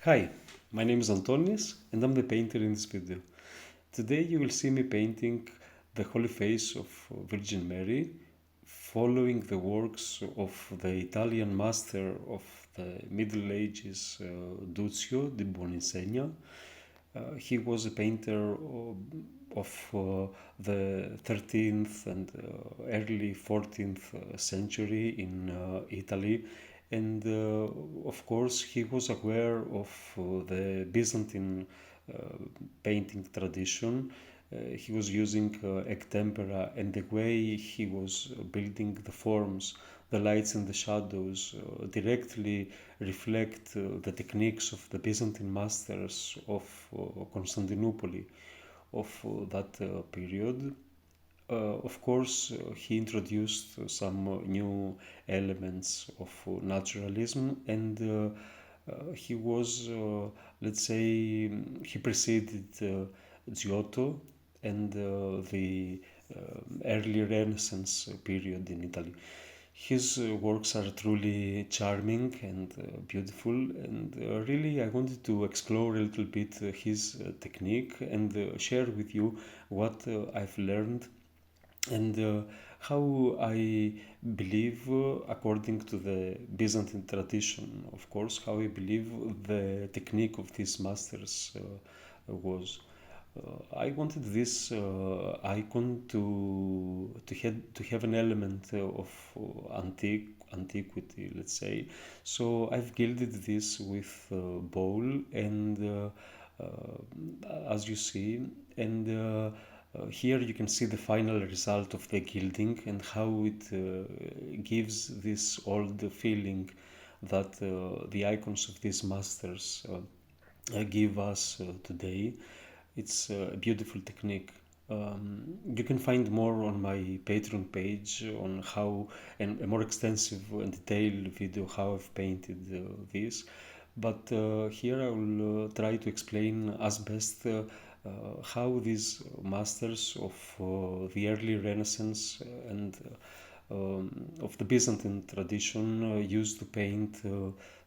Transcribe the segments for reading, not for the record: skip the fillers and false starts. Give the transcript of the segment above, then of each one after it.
Hi, my name is Antonis and I'm the painter in this video. Today you will see me painting the Holy Face of Virgin Mary, following the works of the Italian master of the Middle Ages, Duccio di Buoninsegna. He was a painter of the 13th and early 14th century in Italy, and of course he was aware of the Byzantine uh, painting tradition. He was using egg tempera, and the way he was building the forms, the lights and the shadows directly reflect the techniques of the Byzantine masters of Constantinople of that period. Of course, he introduced some new elements of naturalism, and he was, let's say, he preceded Giotto and the early Renaissance period in Italy. His works are truly charming and beautiful, and really I wanted to explore a little bit his technique and share with you what I've learned and how I believe, according to the Byzantine tradition, of course, how I believe the technique of these masters was. I wanted this icon to have an element of antiquity, let's say. So I've gilded this with bowl and as you see, and here you can see the final result of the gilding and how it gives this old feeling that the icons of these masters give us today. It's a beautiful technique. You can find more on my Patreon page on how, and a more extensive and detailed video how I've painted this. But here I will try to explain as best how these masters of the early Renaissance and of the Byzantine tradition used to paint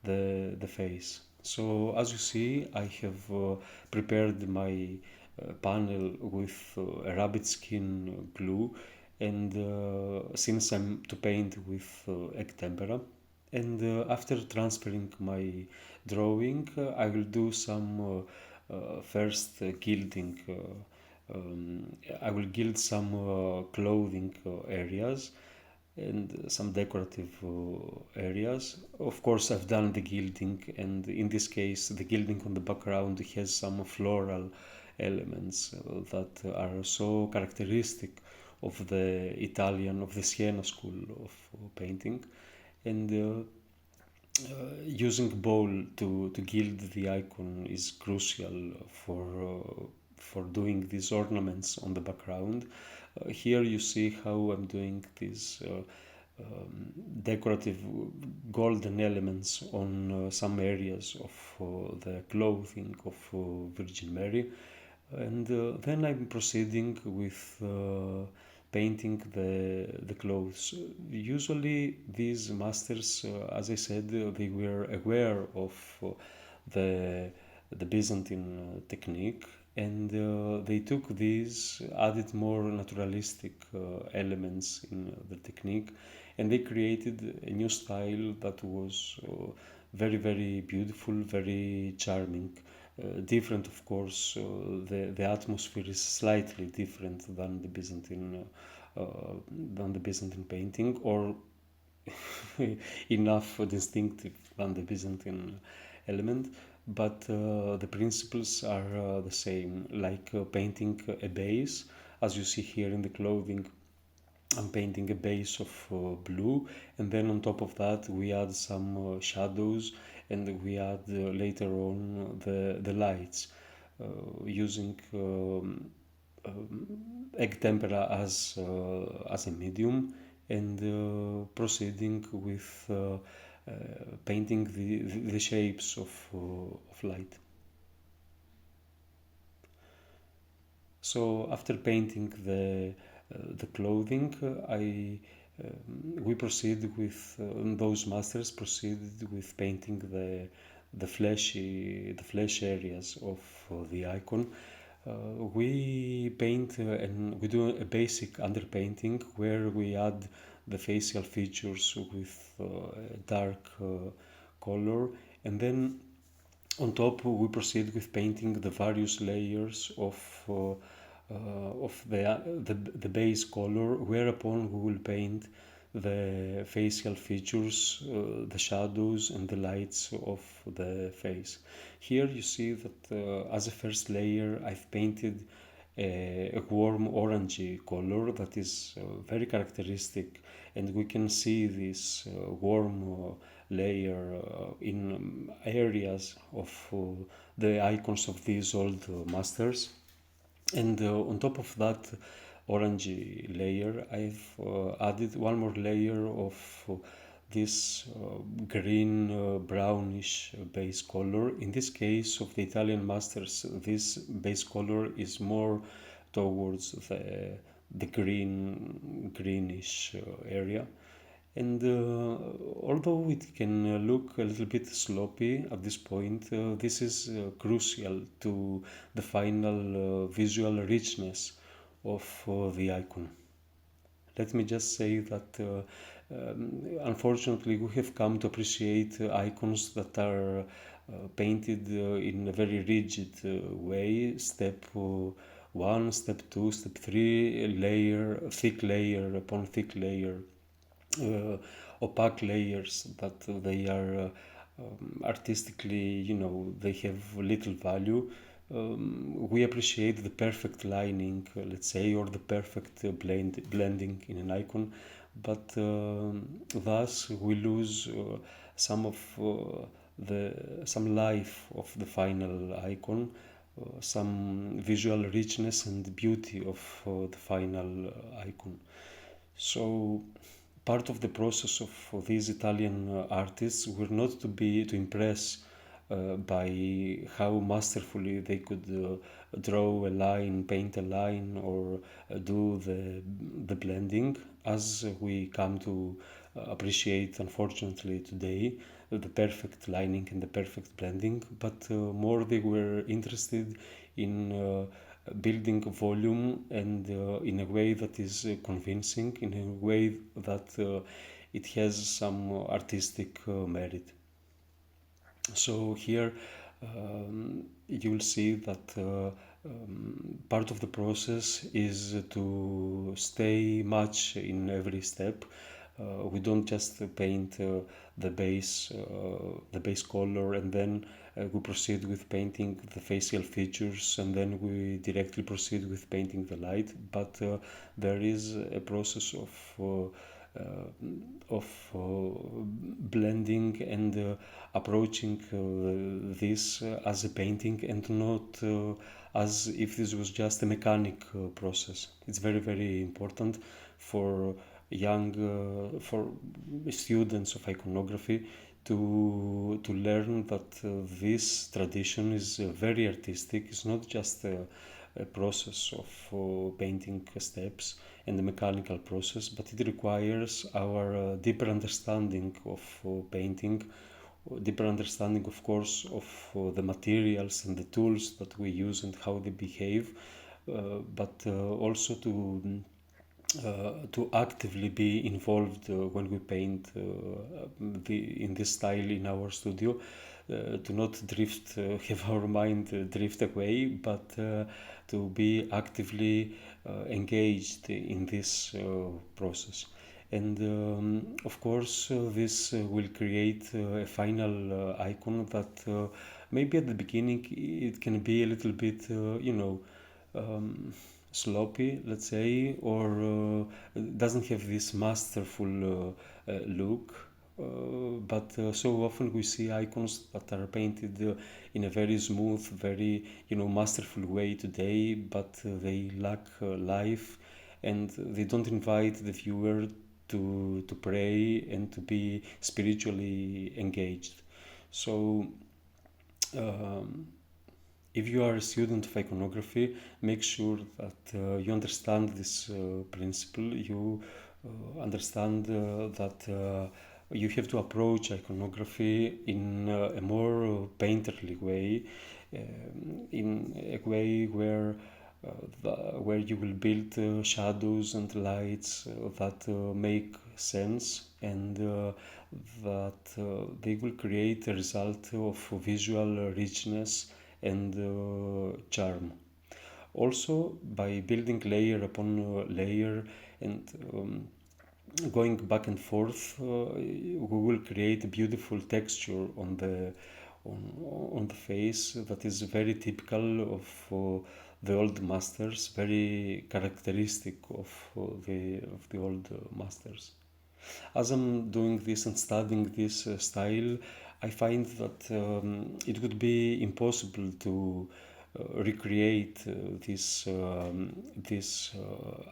the face. So as you see, I have prepared my panel with a rabbit skin glue, and since I'm to paint with egg tempera, and after transferring my drawing, I will do some first gilding. I will gild some clothing areas and some decorative areas. Of course, I've done the gilding, and in this case, the gilding on the background has some floral elements that are so characteristic of the Italian, of the Sienna school of painting. And using bowl to gild the icon is crucial for doing these ornaments on the background. Here you see how I'm doing these decorative golden elements on some areas of the clothing of Virgin Mary, and then I'm proceeding with painting the clothes. Usually, these masters, as I said, they were aware of the the Byzantine technique, and they took these, added more naturalistic elements in the technique, and they created a new style that was very beautiful, very charming. Different, of course. The atmosphere is slightly different than the Byzantine painting, or enough distinctive than the Byzantine element, but the principles are the same. Like painting a base, as you see here in the clothing, I'm painting a base of blue, and then on top of that we add some shadows, and we add later on the lights using egg tempera as a medium, and proceeding with painting the shapes of light. So after painting the clothing, I we proceed with those masters proceeded with painting the flesh areas of the icon. We paint and we do a basic underpainting where we add the facial features with dark color, and then on top we proceed with painting the various layers of the base color, whereupon we will paint the facial features, the shadows and the lights of the face. Here you see that as a first layer I've painted a warm orangey color that is very characteristic, and we can see this warm layer in areas of the icons of these old masters. And on top of that orangey layer I've added one more layer of this green brownish base color. In this case of the Italian masters, this base color is more towards the greenish area. And although it can look a little bit sloppy at this point, this is crucial to the final visual richness of the icon. Let me just say that unfortunately we have come to appreciate icons that are painted in a very rigid way. Step 1, step 2, step 3, thick layer upon thick layer, opaque layers that they are artistically, they have little value. We appreciate the perfect lining, let's say, or the perfect blending in an icon, but thus we lose some life of the final icon, some visual richness and beauty of the final icon. So part of the process of these Italian artists were not to impress by how masterfully they could draw a line, paint a line, or do the blending, as we come to appreciate, unfortunately, today, the perfect lining and the perfect blending, but more they were interested in building volume and in a way that is convincing, in a way that it has some artistic merit. So here you will see that part of the process is to stay much in every step. We don't just paint the base color and then we proceed with painting the facial features and then we directly proceed with painting the light, but there is a process of blending and approaching this as a painting and not as if this was just a mechanic process. It's very, very important for for students of iconography to learn that this tradition is very artistic. It's not just a process of painting steps and the mechanical process, but it requires our deeper understanding of painting, deeper understanding, of course, of the materials and the tools that we use and how they behave, but also to actively be involved when we paint in this style in our studio, to not have our mind drift away, but to be actively engaged in this process. And of course, this will create a final icon that maybe at the beginning it can be a little bit, sloppy, let's say, or doesn't have this masterful look. But so often we see icons that are painted in a very smooth, very masterful way today, but they lack life, and they don't invite the viewer to pray and to be spiritually engaged. So. If you are a student of iconography, make sure that you understand this principle. You understand that you have to approach iconography in a more painterly way, in a way where you will build shadows and lights that make sense, and that they will create a result of visual richness and charm. Also, by building layer upon layer and going back and forth, we will create a beautiful texture on the face that is very typical of the old masters, very characteristic of the old masters. As I'm doing this and studying this style, I find that it would be impossible to recreate these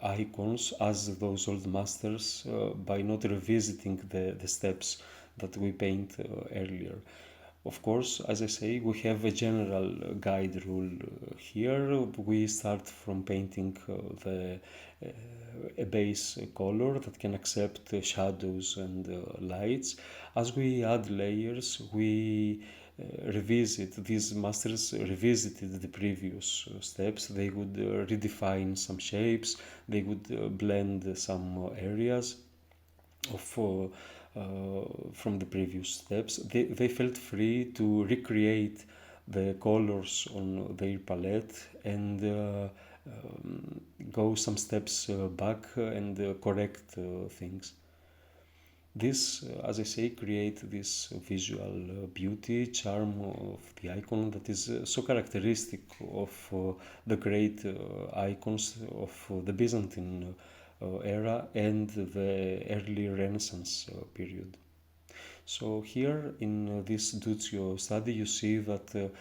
icons as those old masters by not revisiting the steps that we paint earlier. Of course, as I say, we have a general guide rule here. We start from painting a base color that can accept shadows and lights. As we add layers, we revisit, these masters revisited the previous steps. They would redefine some shapes, they would blend some areas of from the previous steps. They felt free to recreate the colors on their palette and go some steps back and correct things. This, as I say, create this visual beauty, charm of the icon that is so characteristic of the great icons of the Byzantine era and the early Renaissance period. So here in this Duccio study, you see that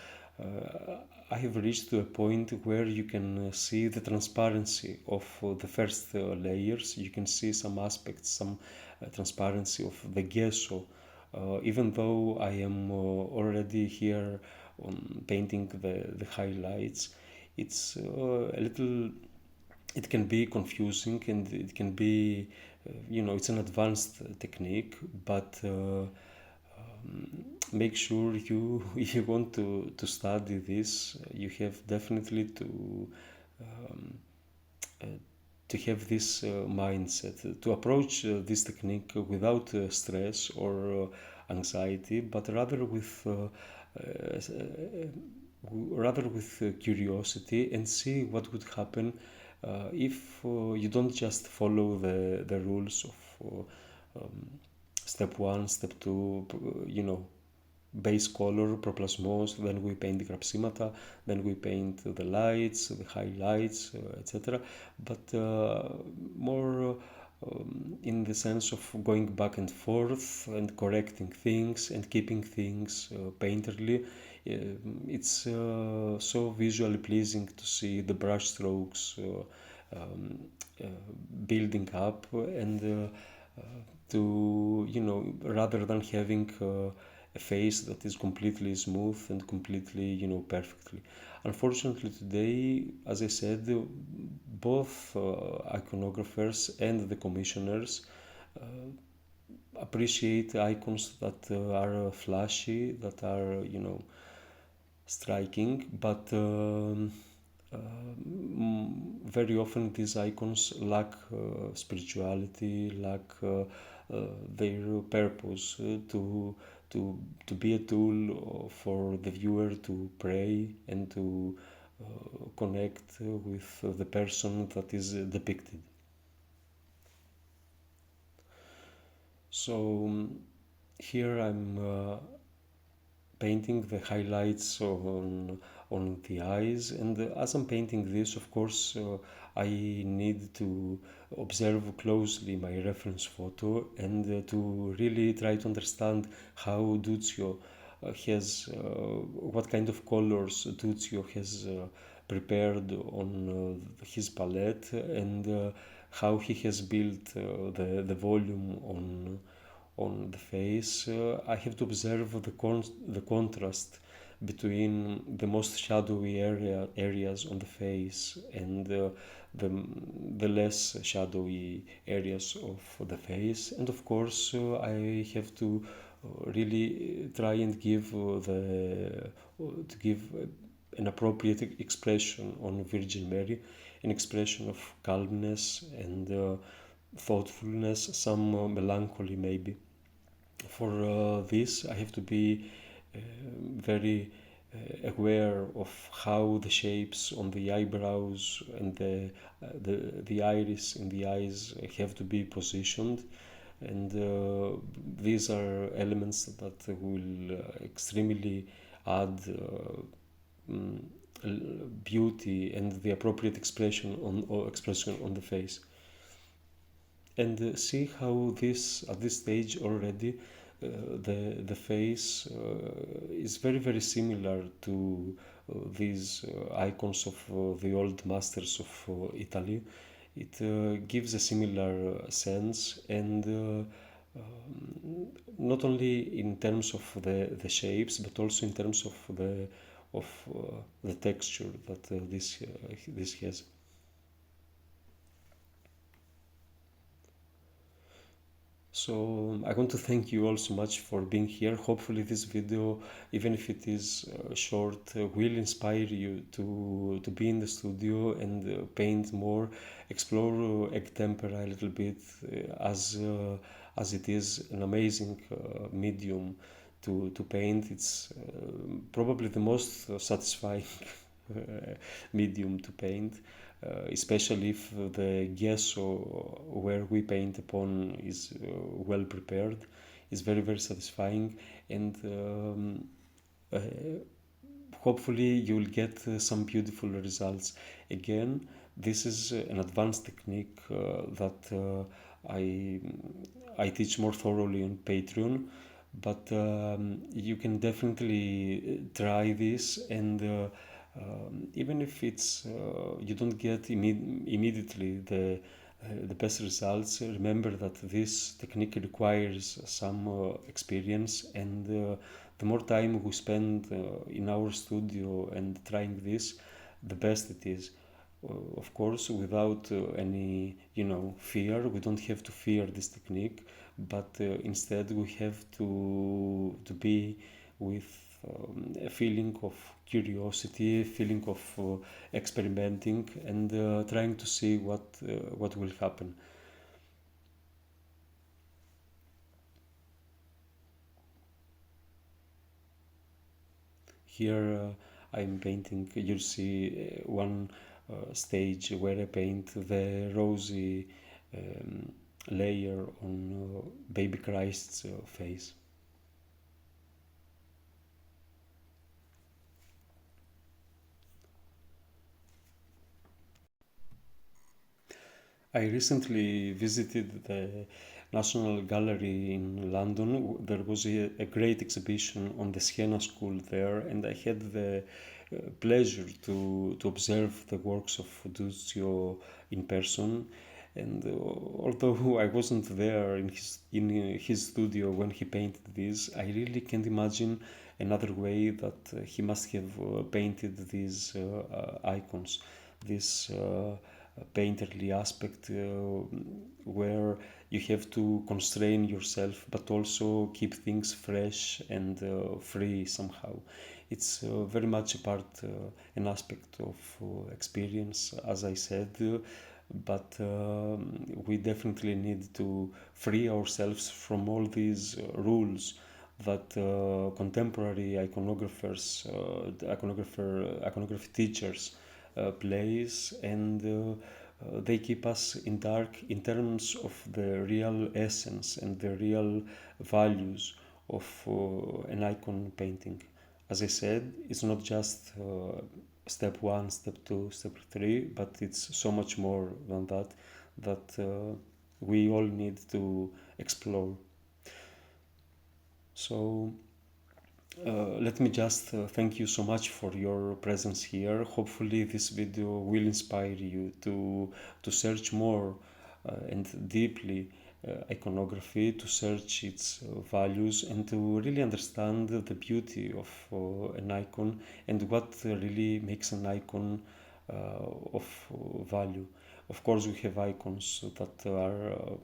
I have reached to a point where you can see the transparency of the first layers. You can see some aspects, some transparency of the gesso. Even though I am already here on painting the highlights, it's a little, it can be confusing and it can be, it's an advanced technique, but make sure if you want to study this, you have definitely um, uh, to have this mindset to approach this technique without stress or anxiety, but rather with curiosity, and see what would happen if you don't just follow the rules of step one, step two, base color, proplasmos, then we paint the grapsimata, then we paint the lights, the highlights, etc. But more in the sense of going back and forth and correcting things and keeping things painterly. It's so visually pleasing to see the brush strokes um, uh, building up and to, rather than having a face that is completely smooth and completely, perfectly. Unfortunately, today, as I said, both iconographers and the commissioners uh, appreciate icons that are flashy, that are, striking, but very often these icons lack spirituality, lack their purpose to be a tool for the viewer to pray and to connect with the person that is depicted. So here I'm painting the highlights on the eyes, and as I'm painting this, of course, I need to observe closely my reference photo and to really try to understand how Duccio has what kind of colors Duccio has prepared on his palette, and how he has built the volume on the face. I have to observe the contrast between the most shadowy areas on the face and the, the less shadowy areas of the face. And of course, I have to really try and give to give an appropriate expression on Virgin Mary, an expression of calmness and thoughtfulness, some melancholy maybe. For this, I have to be very aware of how the shapes on the eyebrows and the iris in the eyes have to be positioned, and these are elements that will extremely add mm, beauty and the appropriate expression on or expression on the face. And see how this at this stage already the face is very similar to these icons of the old masters of Italy. It gives a similar sense, and not only in terms of the shapes, but also in terms of of the texture that this has. So I want to thank you all so much for being here. Hopefully this video, even if it is short, will inspire you to be in the studio and paint more, explore egg tempera a little bit, as it is an amazing medium to paint. It's probably the most satisfying medium to paint, especially if the gesso where we paint upon is well prepared. Is very satisfying, and uh, hopefully you will get some beautiful results. Again, this is an advanced technique that I teach more thoroughly on Patreon, but you can definitely try this, and even if it's you don't get immediately the best results, remember that this technique requires some experience, and the more time we spend in our studio and trying this, the best it is. Of course, without any fear. We don't have to fear this technique, but instead we have to be with a feeling of curiosity, a feeling of experimenting, and trying to see what will happen. Here I'm painting. You'll see one stage where I paint the rosy um, layer on baby Christ's face. I recently visited the National Gallery in London. There was a great exhibition on the Sienna School there, and I had the pleasure to observe the works of Duccio in person. And although I wasn't there in his studio when he painted this, I really can't imagine another way that he must have painted these icons. This painterly aspect where you have to constrain yourself but also keep things fresh and free somehow. It's very much a part, an aspect of experience, as I said, but we definitely need to free ourselves from all these rules that contemporary iconography teachers plays, and they keep us in dark in terms of the real essence and the real values of an icon painting. As I said, it's not just step one, step two, step three, but it's so much more than that that we all need to explore. So let me just thank you so much for your presence here. Hopefully this video will inspire you to search more and deeply iconography, to search its values, and to really understand the beauty of an icon and what really makes an icon of value. Of course, we have icons that are,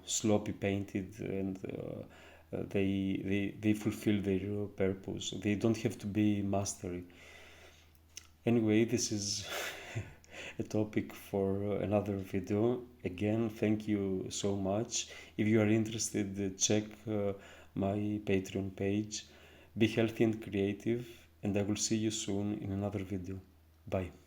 sloppy painted, and they fulfill their purpose. They don't have to be mastery. Anyway, this is a topic for another video. Again, thank you so much. If you are interested, check my Patreon page. Be healthy and creative, and I will see you soon in another video. Bye.